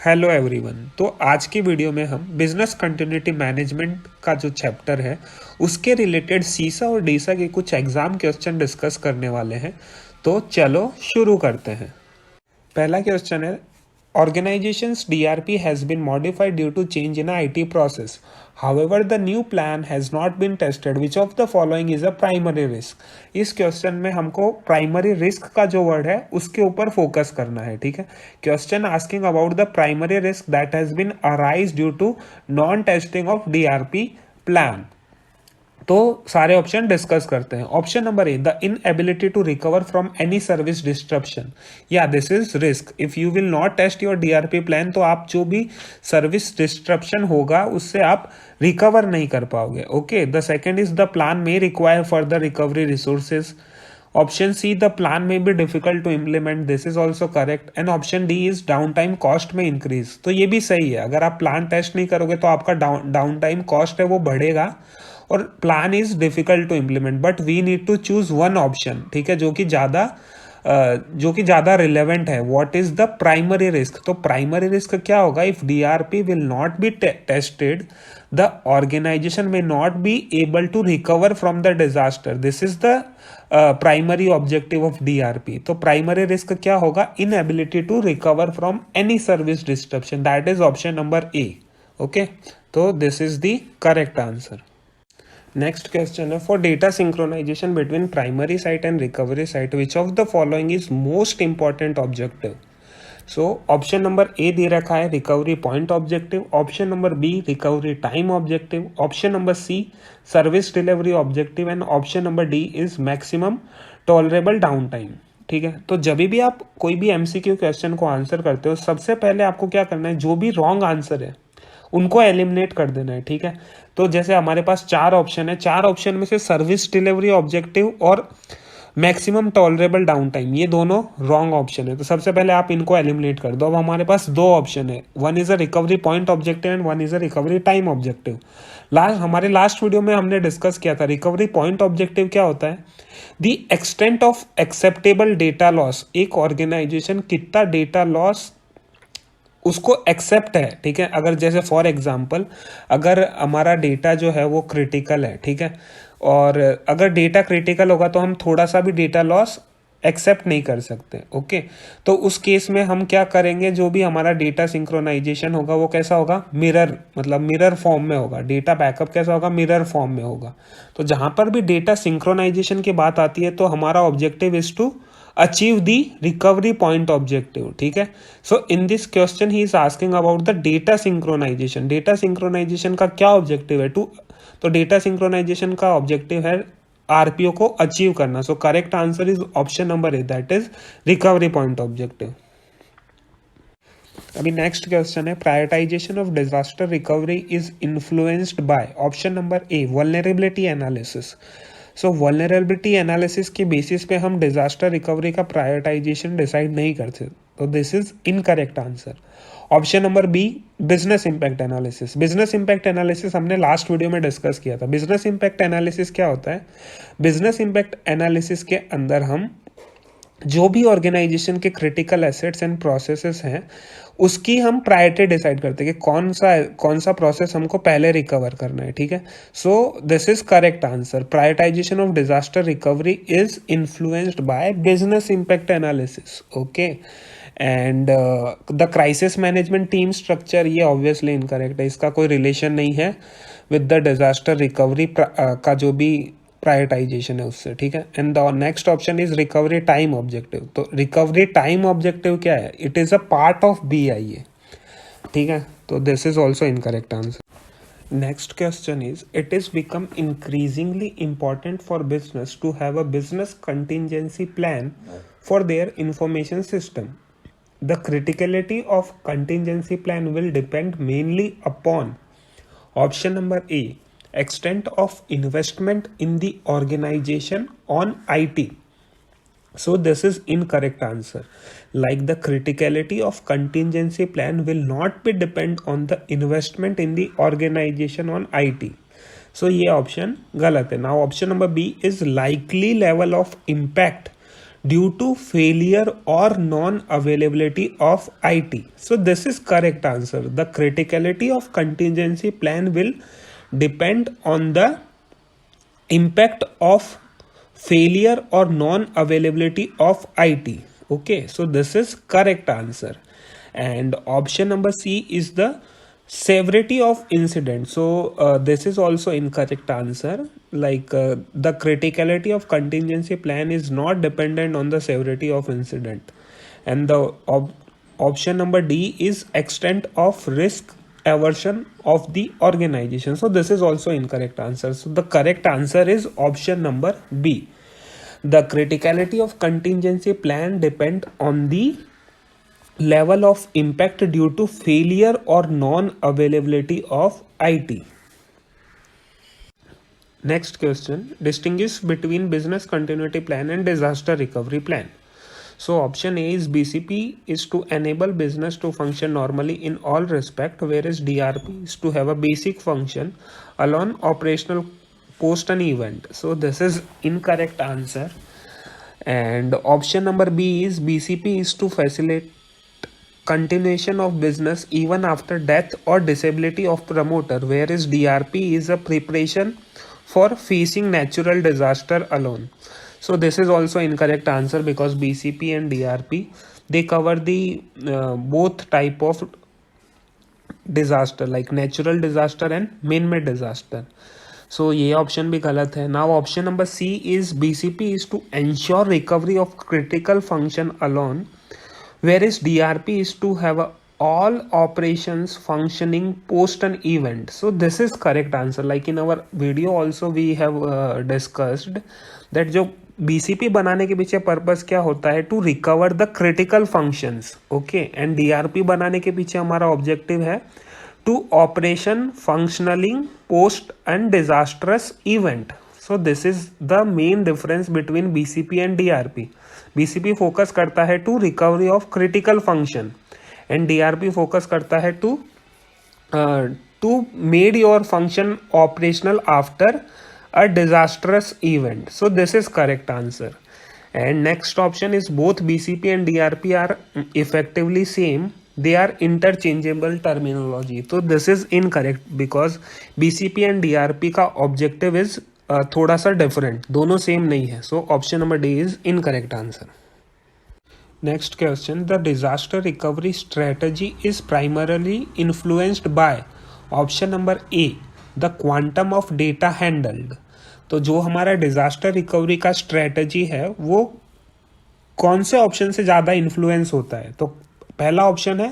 Hello everyone. तो आज की वीडियो में हम बिजनेस कंटिन्यूटी मैनेजमेंट का जो चैप्टर है उसके रिलेटेड सीसा और डीसा के कुछ एग्जाम क्वेश्चन डिस्कस करने वाले हैं। तो चलो शुरू करते हैं। पहला क्वेश्चन है, organization's DRP has been modified due to change in IT process. However, the new plan has not been tested. Which of the following is a primary risk? इस क्वेश्चन में हमको प्राइमरी रिस्क का जो word है उसके ऊपर focus करना है। ठीक है, question asking about the primary risk that has been arise due to non testing of DRP plan. तो सारे ऑप्शन डिस्कस करते हैं। Option number A, the inability to recover from any service disruption. या this is risk. If you will not test your DRP plan तो आप जो भी service disruption होगा उससे आप रिकवर नहीं कर पाओगे। Okay, the second is the plan may require further recovery resources. Option C, the plan may be difficult to implement. This is also correct. And option D is down time cost may increase. तो ये भी सही है। अगर आप plan test नहीं करोगे तो आपका डाउन टाइम कॉस्ट है वो बढ़ेगा और plan is difficult to implement. But we need to choose one option, ठीक है, जो कि ज्यादा रिलेवेंट है। What is the primary risk? तो प्राइमरी रिस्क क्या होगा? If DRP will not be tested the organisation may not be able to recover from the disaster. This is the primary objective of DRP। तो primary risk क्या होगा? Inability to recover from any service disruption. That is option number A. Okay, तो this is the correct answer. Next question है, for data synchronisation between primary site and recovery site which of the following is most important objective? So option number A दे रखा है recovery point objective, option number B recovery time objective, option number C service delivery objective and option number D is maximum tolerable down time. ठीक है, तो जब भी आप कोई भी MCQ क्वेश्चन को आंसर करते हो सबसे पहले आपको क्या करना है, जो भी रॉन्ग आंसर है उनको एलिमिनेट कर देना है। ठीक है, तो जैसे हमारे पास 4 ऑप्शन है, 4 ऑप्शन में से सर्विस डिलीवरी ऑब्जेक्टिव और मैक्सिमम टॉलरेबल डाउन टाइम ये दोनों रॉन्ग ऑप्शन है। तो सबसे पहले आप इनको एलिमिनेट कर दो। अब हमारे पास 2 ऑप्शन है, one is a recovery point objective and one is a recovery time objective. हमारे लास्ट वीडियो में हमने डिस्कस किया था रिकवरी पॉइंट ऑब्जेक्टिव क्या होता है? The extent of acceptable data loss. एक ऑर्गेनाइजेशन कितना डेटा लॉस उसको एक्सेप्ट है। ठीक है, अगर जैसे फॉर एग्जांपल अगर हमारा डेटा जो है वो क्रिटिकल है, ठीक है, और अगर डेटा क्रिटिकल होगा तो हम थोड़ा सा भी डेटा लॉस एक्सेप्ट नहीं कर सकते। ओके, तो उस केस में हम क्या करेंगे, जो भी हमारा डेटा सिंक्रोनाइजेशन होगा वो कैसा होगा? मिरर, मतलब मिरर फॉर्म में होगा। डेटा बैकअप कैसा होगा? मिरर फॉर्म में होगा। तो जहां पर भी डेटा सिंक्रोनाइजेशन की बात आती है तो हमारा objective is to achieve the recovery point objective. ठीक है, so in this question he is asking about the data synchronisation. Data synchronisation का क्या ऑब्जेक्टिव है? तो डेटा सिंक्रोनाइजेशन का ऑब्जेक्टिव है RPO को अचीव करना। So correct answer is option number A, that is recovery point objective. अभी next question है, prioritisation of disaster recovery is influenced by option number A vulnerability analysis. So vulnerability analysis के basis पे हम disaster recovery का prioritization decide नहीं करते। तो this is incorrect answer. Option number B business impact analysis. Business impact analysis हमने last video में discuss किया था। बिजनेस इंपैक्ट एनालिसिस क्या होता है? बिजनेस इंपैक्ट एनालिसिस के अंदर हम जो भी ऑर्गेनाइजेशन के क्रिटिकल एसेट्स एंड प्रोसेसेस हैं उसकी हम प्रायोरिटी डिसाइड करते हैं कि कौन सा प्रोसेस हमको पहले रिकवर करना है। ठीक है, सो this is correct answer. Prioritisation of disaster recovery is influenced by business impact analysis. Okay, and the crisis management team structure ये ऑब्वियसली इनकरेक्ट है, इसका कोई रिलेशन नहीं है विद द डिजास्टर रिकवरी का जो भी प्रायोरिटाइजेशन है उससे। ठीक है, and the next option is recovery time objective. तो रिकवरी टाइम ऑब्जेक्टिव क्या है? It is a part of BIA। ठीक है, तो this is also incorrect answer. Next question is, it is become increasingly important for business to have a business contingency plan for their information system. The criticality of contingency plan will depend mainly upon option number A extent of investment in the organization on IT. So this is incorrect answer. Like the criticality of contingency plan will not be depend on the investment in the organization on IT. So ये option गलत है। Now option number B is likely level of impact due to failure or non-availability of IT. So this is correct answer. The criticality of contingency plan will depend on the impact of failure or non-availability of IT. Okay, so this is correct answer. And option number C is the severity of incident. So this is also incorrect answer. Like the criticality of contingency plan is not dependent on the severity of incident. And the option number D is extent of risk aversion of the organization. So this is also incorrect answer. So the correct answer is option number B. The criticality of contingency plan depend on the level of impact due to failure or non-availability of IT. Next question, distinguish between business continuity plan and disaster recovery plan. So option A is BCP is to enable business to function normally in all respect, whereas DRP is to have a basic function alone operational post an event. So this is incorrect answer. And option number B is BCP is to facilitate continuation of business even after death or disability of promoter, whereas DRP is a preparation for facing natural disaster alone. So this is also incorrect answer, because BCP and DRP, they cover the both type of disaster, like natural disaster and man-made disaster. So ये option भी गलत है. Now option number C is BCP is to ensure recovery of critical function alone, whereas DRP is to have all operations functioning post an event. So this is correct answer. Like in our video also we have discussed that जो BCP बनाने के पीछे purpose क्या होता है, to recover the critical functions. Okay, and DRP बनाने के पीछे हमारा ऑब्जेक्टिव है to operation functioning post and disastrous event. So this is the main difference between BCP and DRP. BCP focus करता है to recovery of critical function and DRP focus करता है to made your function operational after a disastrous event. So this is correct answer. And next option is both BCP and DRP are effectively same. They are interchangeable terminology. So this is incorrect, because BCP and DRP का objective is थोड़ा सा different. दोनों same नहीं है. So option number D is incorrect answer. Next question, the disaster recovery strategy is primarily influenced by option number A, the quantum of data handled. तो जो हमारा disaster recovery का strategy है वो कौन से ऑप्शन से ज़्यादा इन्फ्लुएंस होता है? तो पहला ऑप्शन है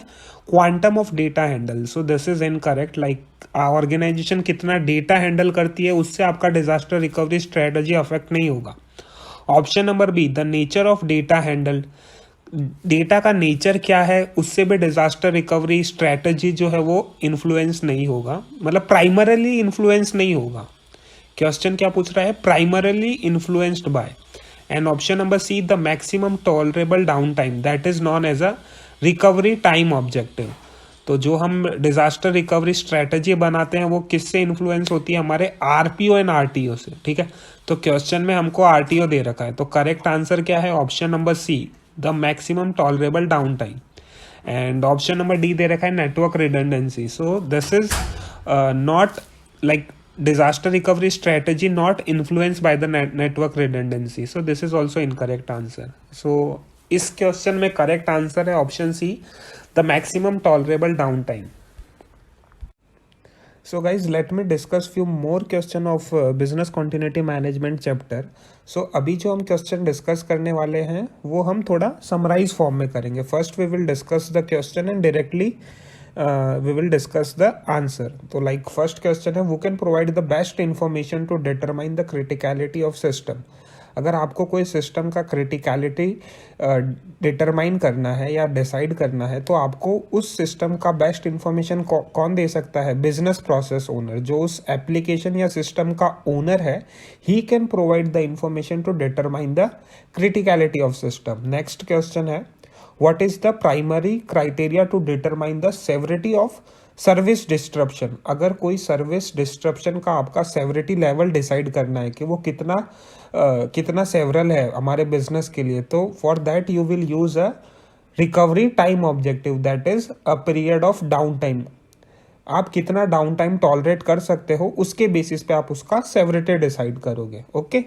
quantum of data handle. So this is incorrect. Like organization कितना डेटा हैंडल करती है उससे आपका डिजास्टर रिकवरी स्ट्रेटजी अफेक्ट नहीं होगा. Option number B, the nature of data handle. Data का नेचर क्या है उससे भी डिजास्टर रिकवरी स्ट्रेटजी जो है वो इन्फ्लुएंस नहीं होगा, मतलब प्राइमरली इन्फ्लुएंस नहीं होगा. क्वेश्चन क्या पूछ रहा है? Primarily influenced by. And option number C, the maximum tolerable down time, that is known as a recovery time objective. तो जो हम डिजास्टर रिकवरी स्ट्रेटजी बनाते हैं वो किससे इन्फ्लुएंस होती है? हमारे RPO एंड RTO से. ठीक है, तो क्वेश्चन में हमको RTO दे रखा है, तो करेक्ट आंसर क्या है? Option number C, the maximum tolerable down time. And option number D दे रखा है network redundancy. So this is not like disaster recovery strategy not influenced by the network redundancy. So this is also incorrect answer. So इस question में correct answer है option C, the maximum tolerable down time. So guys, let me discuss few more question of business continuity management chapter. So अभी जो हम question discuss करने वाले हैं वो हम थोड़ा समराइज फॉर्म में करेंगे. First we will discuss the question and directly we will discuss the answer. तो like first question है, who can provide the best information to determine the criticality of system. अगर आपको कोई सिस्टम का criticality determine करना है या decide करना है तो आपको उस सिस्टम का बेस्ट इंफॉर्मेशन कौन दे सकता है? बिजनेस प्रोसेस ओनर, जो उस एप्लीकेशन या सिस्टम का ओनर है, he can provide the information to determine the criticality of system. Next question है, what is the primary criteria to determine the severity of service disruption, अगर कोई service disruption का आपका सेवरिटी लेवल डिसाइड करना है कि वो कितना सेवरल है हमारे बिजनेस के लिए, तो for that you will use a recovery time objective, that is a period of down time. आप कितना डाउन टाइम टॉलरेट कर सकते हो उसके बेसिस पे आप उसका सेवरिटी डिसाइड करोगे। ओके,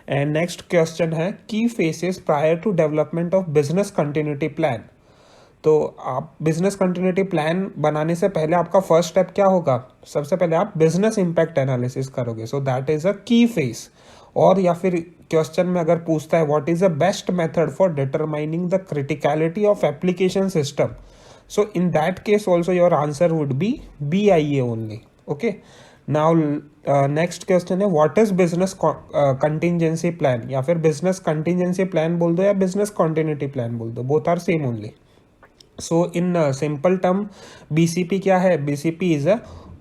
एंड नेक्स्ट क्वेश्चन है की phases prior to development of business continuity plan. तो आप बिजनेस कंटिन्यूटी प्लान बनाने से पहले आपका फर्स्ट स्टेप क्या होगा, सबसे पहले आप बिजनेस इम्पैक्ट एनालिसिस करोगे, सो दैट इज अ की फेस। और या फिर क्वेश्चन में अगर पूछता है what is the best method for determining the criticality of application system, so in that case also your answer would be BIA only. Okay, now next question है what is business contingency plan, या फिर business contingency plan बोल दो या business continuity plan बोल दो, both are same only. So in simple term BCP क्या है, BCP is a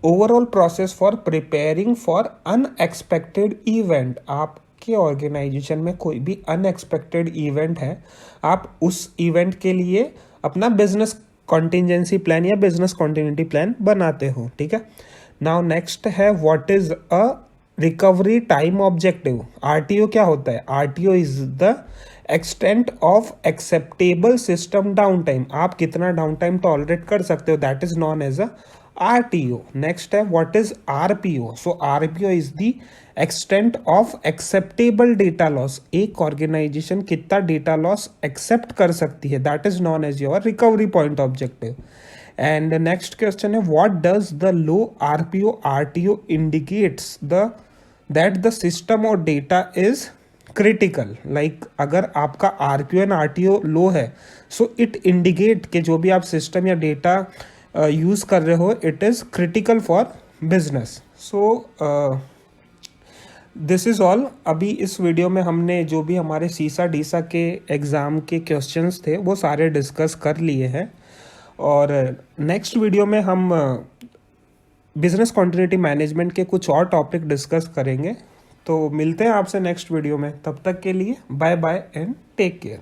overall process for preparing for unexpected event। आपके ऑर्गेनाइजेशन में कोई भी अनएक्सपेक्टेड इवेंट है, आप उस इवेंट के लिए अपना बिजनेस कॉन्टिजेंसी प्लान या बिजनेस कॉन्टिन्यूटी प्लान बनाते हो। ठीक है, नाउ नेक्स्ट है what is a recovery time objective. RTO क्या होता है, RTO is the extent of acceptable system down time, आप कितना डाउन टाइम टॉलरेट कर सकते हो, that is known as a RTO. Next है what is RPO, so RPO is the extent of acceptable data loss, एक organisation कितना data loss accept कर सकती है, that is known as your recovery point objective. And next question है what does the low RPO RTO indicates the that the system और data is critical. Like अगर आपका RPO and RTO लो है, so it indicate कि जो भी आप system या डेटा यूज कर रहे हो it is critical for business. So this is all. अभी इस वीडियो में हमने जो भी हमारे सीसा डीसा के एग्ज़ाम के क्वेश्चंस थे वो सारे डिस्कस कर लिए हैं, और नेक्स्ट वीडियो में हम बिजनेस कॉन्टिन्यूटी मैनेजमेंट के कुछ और टॉपिक डिस्कस करेंगे। तो मिलते हैं आपसे नेक्स्ट वीडियो में, तब तक के लिए bye bye and take care.